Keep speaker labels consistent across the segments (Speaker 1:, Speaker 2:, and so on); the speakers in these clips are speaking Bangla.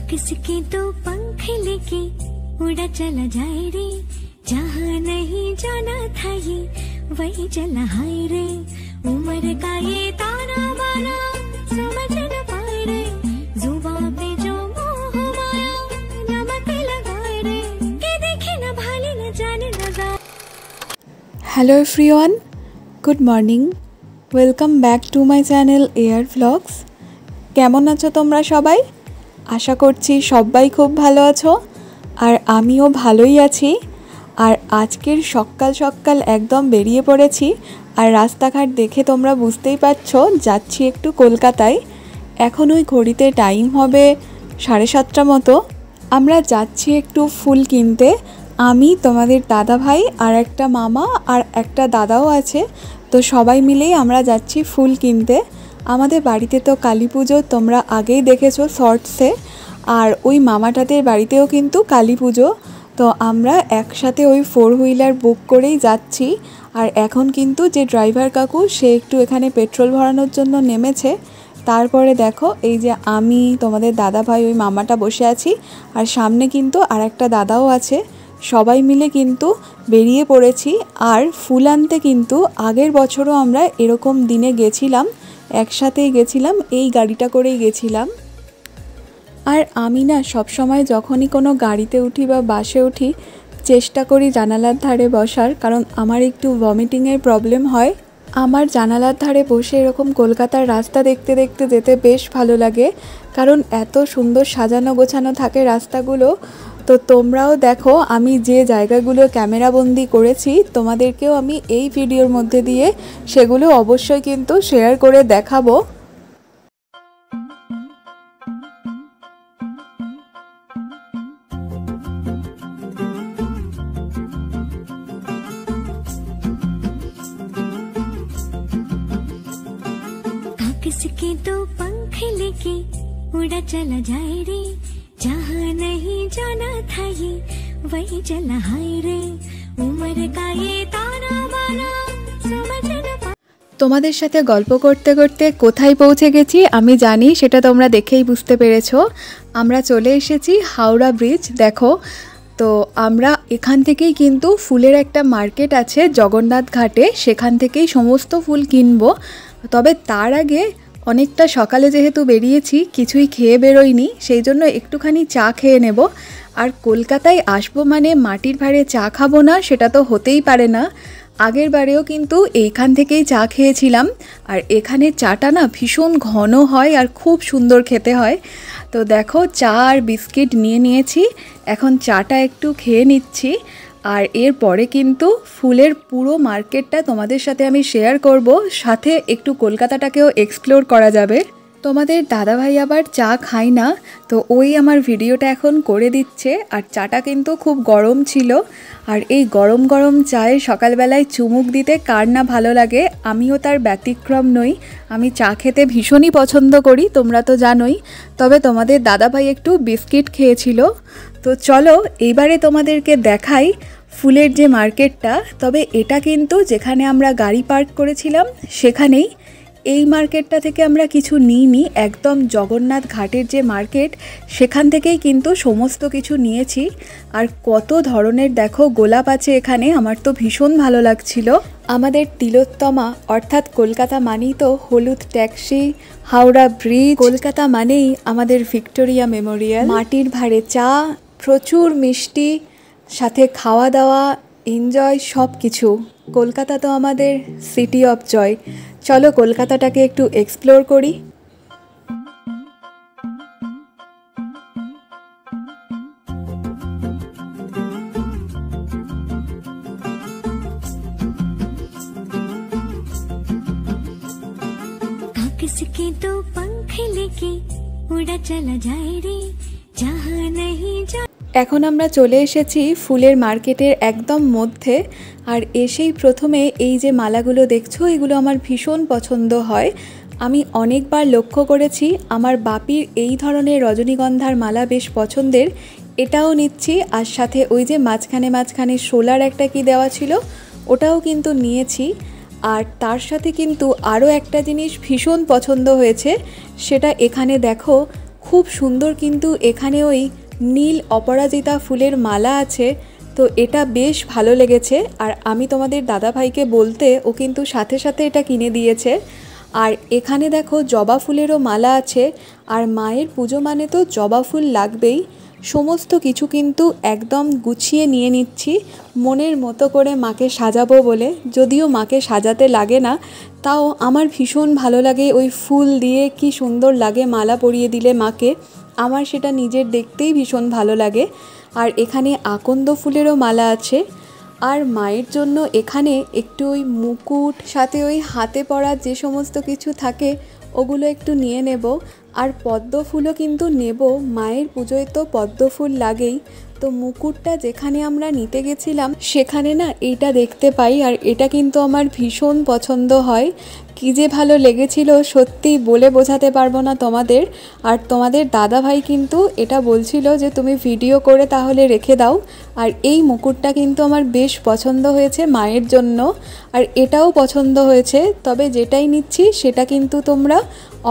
Speaker 1: किसके तो पंख लेके उड़ा चला जाए रे, जहाँ नहीं जाना था ये वही चला हाय रे। उम्र का ये ताना बाना समझ न पाए रे, जुबान पे जो मोह माया नमक लगाए रे, के देखे न भाले न जाने लगा।
Speaker 2: Hello everyone, good morning. Welcome back to my channel air vlogs. কেমন আছো তোমরা সবাই? আশা করছি সবাই খুব ভালো আছো, আর আমিও ভালোই আছি। আর আজকের সকাল সকাল একদম বেরিয়ে পড়েছি, আর রাস্তাঘাট দেখে তোমরা বুঝতেই পারছো যাচ্ছি একটু কলকাতায়। এখন ওই ঘড়িতে টাইম হবে 7:30 মতো। আমরা যাচ্ছি একটু ফুল কিনতে, আমি, তোমাদের দাদা ভাই, আর একটা মামা আর একটা দাদাও আছে। তো সবাই মিলেই আমরা যাচ্ছি ফুল কিনতে। আমাদের বাড়িতে তো কালী পুজো তোমরা আগেই দেখেছো শর্টসে, আর ওই মামাটাদের বাড়িতেও কিন্তু কালী পুজো। তো আমরা একসাথে ওই 4 হুইলার বুক করেই যাচ্ছি। আর এখন কিন্তু যে ড্রাইভার কাকু সে একটু এখানে পেট্রোল ভরানোর জন্য নেমেছে। তারপরে দেখো এই যে আমি, তোমাদের দাদা ভাই, ওই মামাটা বসে আছি, আর সামনে কিন্তু আর একটা দাদাও আছে। সবাই মিলে কিন্তু বেরিয়ে পড়েছি। আর ফুল আনতে কিন্তু আগের বছরও আমরা এরকম দিনে গেছিলাম, একসাথেই গেছিলাম, এই গাড়িটা করেই গেছিলাম। আর আমি না সবসময় যখনই কোনো গাড়িতে উঠি বা বাসে উঠি চেষ্টা করি জানালার ধারে বসার, কারণ আমার একটু ভমিটিংয়ের প্রবলেম হয়। আমার জানালার ধারে বসে এরকম কলকাতার রাস্তা দেখতে দেখতে যেতে বেশ ভালো লাগে, কারণ এত সুন্দর সাজানো গোছানো থাকে রাস্তাগুলো। তো তোমরাও দেখো আমি যে জায়গাগুলো ক্যামেরাবন্দি করেছি তোমাদেরকেও আমি এই ভিডিওর মধ্যে দিয়ে সেগুলো অবশ্যই কিন্তু শেয়ার করে দেখাবো।
Speaker 1: किसके तो पंख लेके उड़ा चला जाए रे, जहाँ नहीं जाना था ये वही चला हाय रे। उम्र का ये ताना बाना समझ न पा।
Speaker 2: তোমাদের সাথে গল্প করতে করতে কোথায় পৌঁছে গেছি আমি জানি, সেটা তোমরা দেখেই বুঝতে পেরেছো। আমরা চলে এসেছি হাওড়া ব্রিজ। দেখো, তো আমরা এখান থেকেই কিন্তু ফুলের একটা মার্কেট আছে জগন্নাথ ঘাটে, সেখান থেকেই সমস্ত ফুল কিনবো। তবে তার আগে অনেকটা সকালে যেহেতু বেরিয়েছি, কিছুই খেয়ে বেরোইনি, সেই জন্য একটুখানি চা খেয়ে নেব। আর কলকাতায় আসবো মানে মাটির ভাঁড়ে চা খাবো না সেটা তো হতেই পারে না। আগের বারেও কিন্তু এইখান থেকেই চা খেয়েছিলাম, আর এখানে চাটা না ভীষণ ঘন হয় আর খুব সুন্দর খেতে হয়। তো দেখো চা আর বিস্কিট নিয়ে নিয়েছি, এখন চাটা একটু খেয়ে নিচ্ছি। আর এরপরে কিন্তু ফুলের পুরো মার্কেটটা তোমাদের সাথে আমি শেয়ার করব, সাথে একটু কলকাতাটাকেও এক্সপ্লোর করা যাবে। তোমাদের দাদাভাই আবার চা খায় না, তো ওই আমার ভিডিওটা এখন করে দিচ্ছে। আর চাটা কিন্তু খুব গরম ছিল, আর এই গরম গরম চায়ে সকালবেলায় চুমুক দিতে কার না ভালো লাগে, আমিও তার ব্যতিক্রম নই। আমি চা খেতে ভীষণই পছন্দ করি, তোমরা তো জানোই। তবে তোমাদের দাদাভাই একটু বিস্কিট খেয়েছিল। তো চলো এইবারে তোমাদেরকে দেখাই ফুলের যে মার্কেটটা। তবে এটা কিন্তু যেখানে আমরা গাড়ি পার্ক করেছিলাম সেখানেই, এই মার্কেটটা থেকে আমরা কিছু নিইনি, একদম জগন্নাথ ঘাটের যে মার্কেট সেখান থেকেই কিন্তু সমস্ত কিছু নিয়েছি। আর কত ধরনের দেখো গোলাপ আছে এখানে, আমার তো ভীষণ ভালো লাগছিল। আমাদের তিলোত্তমা অর্থাৎ কলকাতা মানেই তো হলুদ ট্যাক্সি, হাওড়া ব্রিজ, কলকাতা মানেই আমাদের ভিক্টোরিয়া মেমোরিয়াল, মাটির ভাঁড়ে চা, প্রচুর মিষ্টি, সাথে খাওয়া দাওয়া, এনজয়, সব কিছু। কলকাতা তো আমাদের সিটি অফ জয়। চলো কলকাতাটাকে একটু এক্সপ্লোর করি।
Speaker 1: किसके तो पंख लेके उड़ा चला जाए रे, जहाँ नहीं जा।
Speaker 2: এখন আমরা চলে এসেছি ফুলের মার্কেটের একদম মধ্যে। আর এসেই প্রথমে এই যে মালাগুলো দেখছো, এগুলো আমার ভীষণ পছন্দ হয়। আমি অনেকবার লক্ষ্য করেছি আমার বাপির এই ধরনের রজনীগন্ধার মালা বেশ পছন্দের। এটাও নিচ্ছি, আর সাথে ওই যে মাঝখানে মাঝখানে শোলার একটা কি দেওয়া ছিল ওটাও কিন্তু নিয়েছি। আর তার সাথে কিন্তু আরও একটা জিনিস ভীষণ পছন্দ হয়েছে, সেটা এখানে দেখো খুব সুন্দর কিন্তু এখানে ওই নীল অপরাজিতা ফুলের মালা আছে। তো এটা বেশ ভালো লেগেছে, আর আমি তোমাদের দাদাভাইকে বলতে ও কিন্তু সাথে সাথে এটা কিনে দিয়েছে। আর এখানে দেখো জবা ফুলেরও মালা আছে, আর মায়ের পুজো মানে তো জবা ফুল লাগবেই। সমস্ত কিছু কিন্তু একদম গুছিয়ে নিয়ে নিচ্ছি মনের মতো করে মাকে সাজাবো বলে। যদিও মাকে সাজাতে লাগে না, তাও আমার ভীষণ ভালো লাগে ওই ফুল দিয়ে কি সুন্দর লাগে মালা পরিয়ে দিলে মাকে, আমার সেটা নিজের দেখতেই ভীষণ ভালো লাগে। আর এখানে আকন্দ ফুলেরও মালা আছে। আর মায়ের জন্য এখানে একটু ওই মুকুট সাথে ওই হাতে পরা যে সমস্ত কিছু থাকে ওগুলো একটু নিয়ে নেব। আর পদ্ম ফুলও কিন্তু নেব, মায়ের পুজোয় তো পদ্ম ফুল লাগেই। তো মুকুটটা যেখানে আমরা নিতে গেছিলাম সেখানে না এইটা দেখতে পাই, আর এটা কিন্তু আমার ভীষণ পছন্দ হয়। কী যে ভালো লেগেছিল সত্যি বলে বোঝাতে পারবো না তোমাদের। আর তোমাদের দাদাভাই কিন্তু এটা বলছিল যে তুমি ভিডিও করে তাহলে রেখে দাও। আর এই মুকুটটা কিন্তু আমার বেশ পছন্দ হয়েছে মায়ের জন্য, আর এটাও পছন্দ হয়েছে। তবে যেটাই নিচ্ছি সেটা কিন্তু তোমরা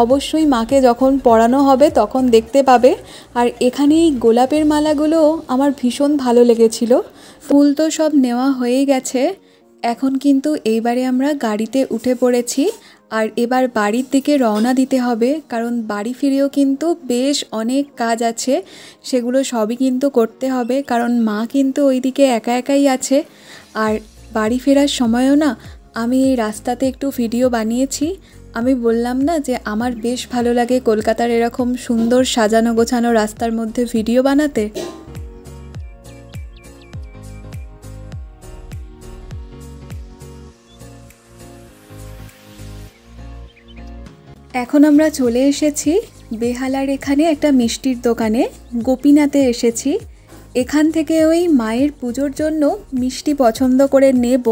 Speaker 2: অবশ্যই মাকে যখন পরানো হবে তখন দেখতে পাবে। আর এখানে এই গোলাপের মালাগুলো আমার ভীষণ ভালো লেগেছিল। ফুল তো সব নেওয়া হয়েই গেছে, এখন কিন্তু এইবারে আমরা গাড়িতে উঠে পড়েছি। আর এবার বাড়ির দিকে রওনা দিতে হবে, কারণ বাড়ি ফিরেও কিন্তু বেশ অনেক কাজ আছে, সেগুলো সবই কিন্তু করতে হবে, কারণ মা কিন্তু ওইদিকে একা একাই আছে। আর বাড়ি ফেরার সময়ও না আমি এই রাস্তাতে একটু ভিডিও বানিয়েছি। আমি বললাম না যে আমার বেশ ভালো লাগে কলকাতার এরকম সুন্দর সাজানো গোছানো রাস্তার মধ্যে ভিডিও বানাতে। এখন আমরা চলে এসেছি বেহালার এখানে একটা মিষ্টির দোকানে, গোপীনাথে এসেছি। এখান থেকে ওই মায়ের পুজোর জন্য মিষ্টি পছন্দ করে নেব।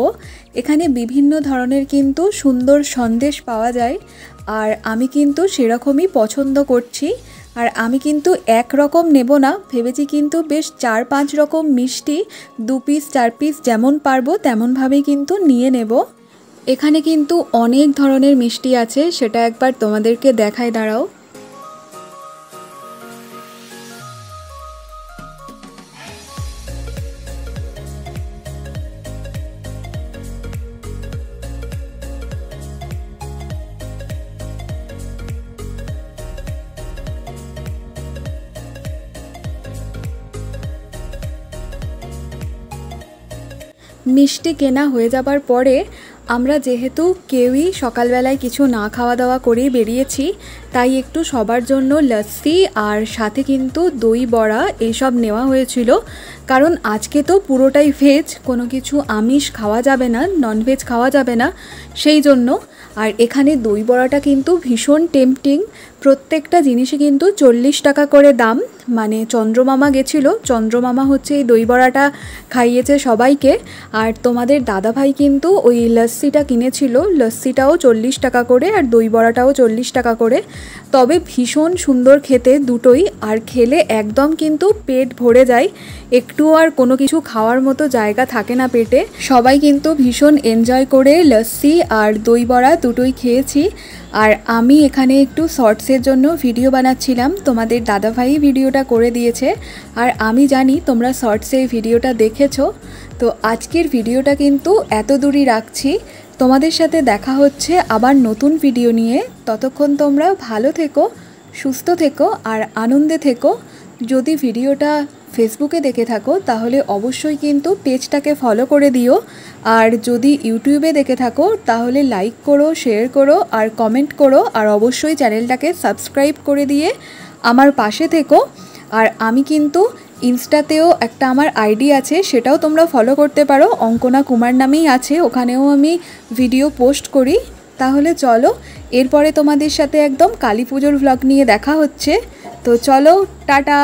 Speaker 2: এখানে বিভিন্ন ধরনের কিন্তু সুন্দর সন্দেশ পাওয়া যায়, আর আমি কিন্তু সেরকমই পছন্দ করছি। আর আমি কিন্তু এক রকম নেব না, ভেবেছি কিন্তু বেশ 4-5 রকম মিষ্টি 2 পিস 4 পিস যেমন পারবো তেমনভাবেই কিন্তু নিয়ে নেব। এখানে কিন্তু অনেক ধরনের মিষ্টি আছে, সেটা একবার তোমাদেরকে দেখাই, দাঁড়াও। মিষ্টি কেনা হয়ে যাবার পরে আমরা যেহেতু কেউই সকালবেলায় কিছু না খাওয়া দাওয়া করেই বেরিয়েছি, তাই একটু সবার জন্য লস্যি আর সাথে কিন্তু দই বড়া এইসব নেওয়া হয়েছিল। কারণ আজকে তো পুরোটাই ভেজ, কোনো কিছু আমিষ খাওয়া যাবে না, ননভেজ খাওয়া যাবে না, সেই জন্য। আর এখানে দই বড়াটা কিন্তু ভীষণ টেম্পটিং, প্রত্যেকটা জিনিসই কিন্তু 40 টাকা করে দাম। মানে চন্দ্রমামা গেছিলো, চন্দ্রমামা হচ্ছে এই দই বড়াটা খাইয়েছে সবাইকে। আর তোমাদের দাদাভাই কিন্তু ওই লস্যিটা কিনেছিল, লস্যিটাও 40 টাকা করে আর দই বড়াটাও 40 টাকা করে। তবে ভীষণ সুন্দর খেতে দুটোই, আর খেলে একদম কিন্তু পেট ভরে যায়, একটু আর কোনো কিছু খাওয়ার মতো জায়গা থাকে না পেটে। সবাই কিন্তু ভীষণ এনজয় করে লস্যি আর দই বড়া দুটোই খেয়েছি। আর আমি এখানে একটু শর্টসের জন্য ভিডিও বানাচ্ছিলাম, তোমাদের দাদাভাই ভিডিওটা করে দিয়েছে। আর আমি জানি তোমরা শর্টসে এই ভিডিওটা দেখেছো। তো আজকের ভিডিওটা কিন্তু এত দূরই রাখছি, তোমাদের সাথে দেখা হচ্ছে আবার নতুন ভিডিও নিয়ে। ততক্ষণ তোমরা ভালো থেকো, সুস্থ থেকো আর আনন্দে থেকো। যদি ভিডিওটা ফেসবুকে দেখে থাকো তাহলে অবশ্যই কিন্তু পেজটাকে ফলো করে দিও, আর যদি ইউটিউবে দেখে থাকো তাহলে লাইক করো, শেয়ার করো আর কমেন্ট করো, আর অবশ্যই চ্যানেলটাকে সাবস্ক্রাইব করে দিয়ে আমার পাশে থেকো। আর আমি কিন্তু ইনস্টাতেও একটা আমার আইডি আছে, সেটাও তোমরা ফলো করতে পারো, অঙ্কনা কুমার নামেই আছে, ওখানেও আমি ভিডিও পোস্ট করি। তাহলে চলো, এরপরে তোমাদের সাথে একদম কালী পুজোর ভ্লগ নিয়ে দেখা হচ্ছে। তো চলো, টাটা।